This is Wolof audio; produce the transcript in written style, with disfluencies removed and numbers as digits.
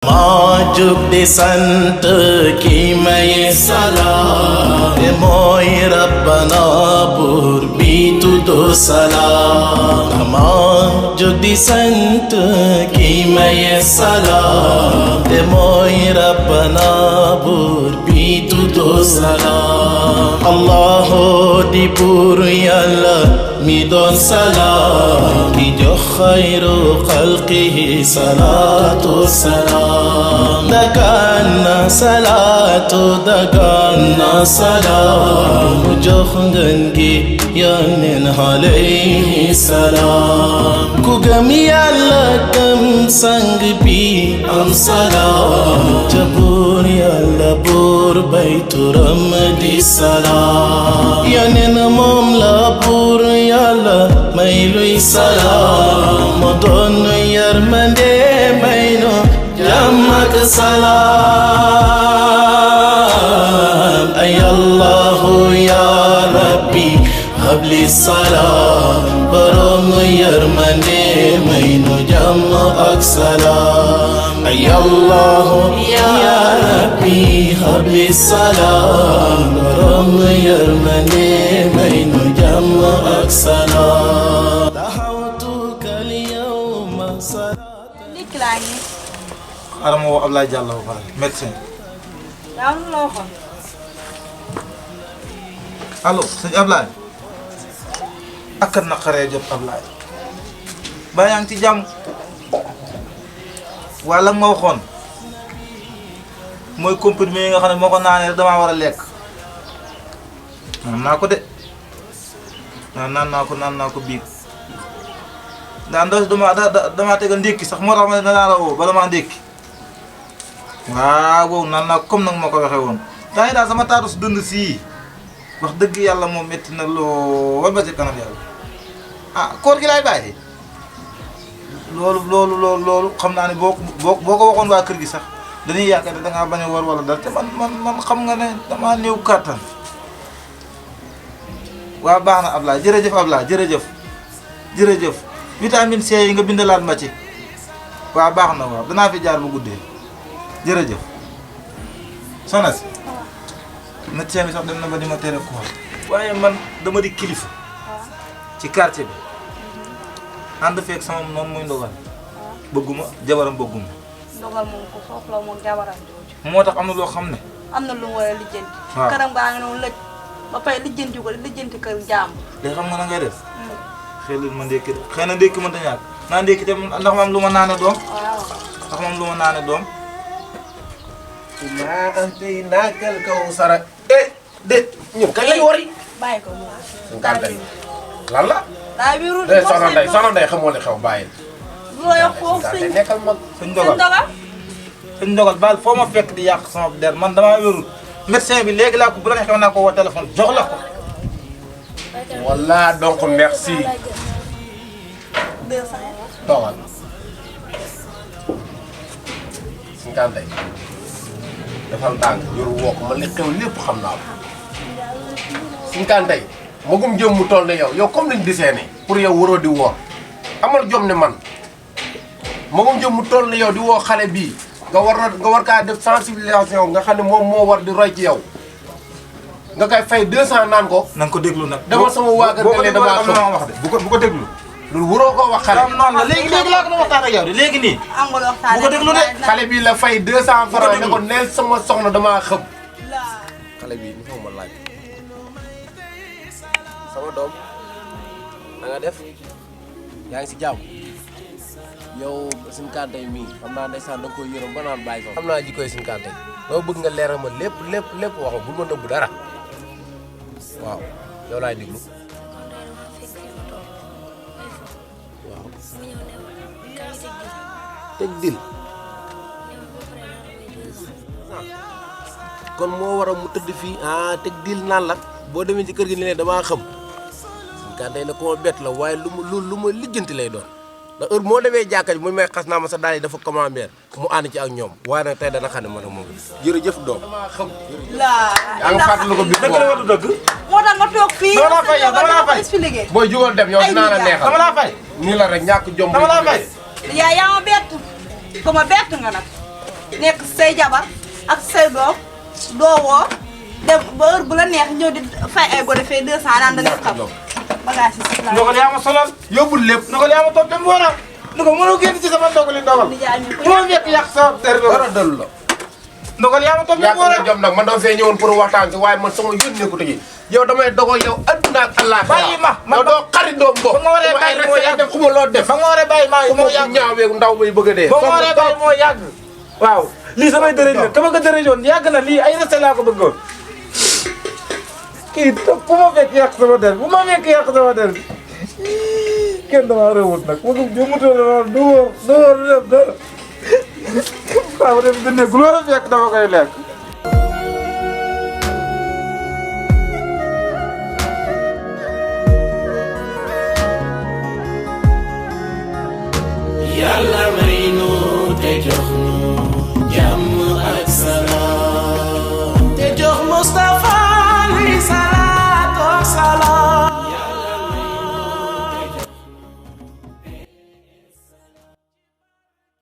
Majuk di sant ki may salaam te mooy Rabbana buur bi tuddu salaam. Majuk di sant ki may salaam te mooy Rabbana buur bi tuddu salaam. Allahu di buur Yàlla mi doon salaam ki jox xayru xalqihi salaatu salaam. Daganna salaatu daganna salaam mu jox ngeen gi Yonent alayhi salaam. Ku gëm Yàlla gëm sang bi am salaam ca buur Yàlla buur bay turam di salaam. Yonent moom la buur Yàlla may luy salaam mu doon yërmande may nu jàmm ak salaam. Ay Allahu ya Rabbi habli salaam borom yërmande may nu jàmm ak salaam. Ay Allahu ya Rabbi habli salaam borom yërmande may nu jàmm ak salaam. Da'awtuka al-yawma salaatan. Xaaral ma woo Ablaye Diallo ba pare médecin. yaa ngi loo xam. allo sëñ Ablaye. ak a naqaree jot Ablaye. ba yaa ngi ci jàmm. waa la nga ma waxoon. mooy comprimé yi nga xam ne moo ko naanee damaa war a lekk. naan naa ko de. naan naa ko biig. daa ndox damaa tegal ndékki sax moo tax ma ne danaa la woo bala maa ndékki. waaw naan naa comme nag ma ko waxee woon. daa ngi daal sama taatu su dënd sii. wax dëgg yàlla moom métti na lool ba ci kanam yàlla. ah koor gi laay bàyyi. loolu xam naa ne boo ko waxoon waa kër gi sax dañuy yaakaar ne dangaa bañ a war wala dara te man xam nga ne damaa néew kàttan. waaw baax na Ablaye jërëjëf Ablaye jërëjëf vitamine C yi nga bindalaat ma ci. waaw baax na waaw danaa fi jaar bu guddee jërëjëf. soxna si médecin bi sax dem na ba di ma tere koor waaye man dama di kilifa ci quartier bi ànd feeg sama noonu muy ndogal bëgguma jabaram bëgguma. ndogal moom ko soxla moom jabaram jooju. moo tax am na loo xam ne. am na lu mu war a lijjanti. waaw këram gaa ngi noonu lëj ba pare lijjanti ko lijjanti kër jàmbur. léegi xam nga na ngay def. xëy na ma ndékki de xëy na ndékki mënta ñàkk naa ndékki te ndax ma am lu ma naane doom. waaw ndax ma am lu ma naane doom. naa antey naakal kaw sara de ñun kañ lay wari. bàyyi ko mu lan la. daa biiru soxna Ndeye xamoo li xew bàyyi. loo yor foofu sëñ nekkal mag. sëñ Ndogal baal foo ma fekk di yàq sama der man damaa wérul médecin bi léegi laa ko bu la neexee naa ko woo téléphone jox la ko. walla donc merci. toogal. suñu kan tey defal ndànk yoru woo ko man li xew lépp xam naa ko. suñu kan tey magum jëm mu toll ne yow comme lañ dessiné pour yow waroo di woor amal jom ne man magum jëm mu toll ne yow di woo xale bii nga war kaa def sensibilisation nga xam ne moom moo war di roy ci yow nga koy fay 200 naan ko. na nga ko déglu nag. dama sama waa kër ne damaa xam wax de bu ko déglu. loolu waroo koo wax xale. noonu la léegi laa ko doon waxtaan ak yow de léegi nii. am nga waxtaan bu ko déglu de. xale bii la fay 200 francs ne ko neel sama soxna damaa xam. xale bii ni ma laaj. sama doom na nga def yaa ngi si jàmm yow suñu kàntay mii xam naa ndeysaan da nga koy yërëm ba naan bàyyi ko. xam naa jikkoy suñu kàntay doo bëgg nga leeral ma lépp wax bul ma nëbb dara waaw yow laay déglu. waaw teg dil kon moo waral mu tëdd fii teg dil naan la boo demee ci kër gi ne damaa xam suñu kàntay na ko ma bett la waaye lu ma lijjanti lay doon ndax heure moo demee jàkka ji mu may xas naa ma sa daal yi dafa commandé mu ànd ci ak ñoom waaye nag tey dana xam ne man ak moom jërëjëf doom. damaa xam yaa ngi fàttali ko bis boobu dëgg dëgg. moo tax nga toog fii. dama laa fay yow dama laa fay expliqué. booy jugal dem yow dinaa la neexal dama laa fay. nii la rek ñàkk jom. dama laa fay. yaa ma bett ko ma bett nga nag. nekk say jabar ak say doom doo woo dem ba heure bu la neex ñëw di fay ay go defee 200 naan da nga xam bagage yi si la ndogal yaa ma solal yóbbul lépp ndogal yaa ma topp dem wóora ndogal mënoo génn ci sama ndogali ndogal moo fekk yàq sa der dara dalu la ndogal yaa ma topp dem yàq wóora na jom nag man dama fee ñëwoon pour waxtaan si waaye man sama yónnee ko tëjee yow damay dogo yow adduna ak Allah bàyyi ma yow doo xarit doo mbokk ba nga waree bàyyi moo yàgg def xuma loo def ba nga waree bàyyi moo yàgg ñaaweegu ndaw bay bëgg a dee ba nga waree bàyyi moo yàgg waaw lii samay dërëj la ka ma ko dërëjoon yàgg na lii ay reste laa ko bëggoon kii bu ma fekk yàq sama der bu ma fekk yàq sama der kenn damaa réewut nag ma gëm jëmutoo la du wóor du def dara waaw dem dënne gu la fekk dama koy lekk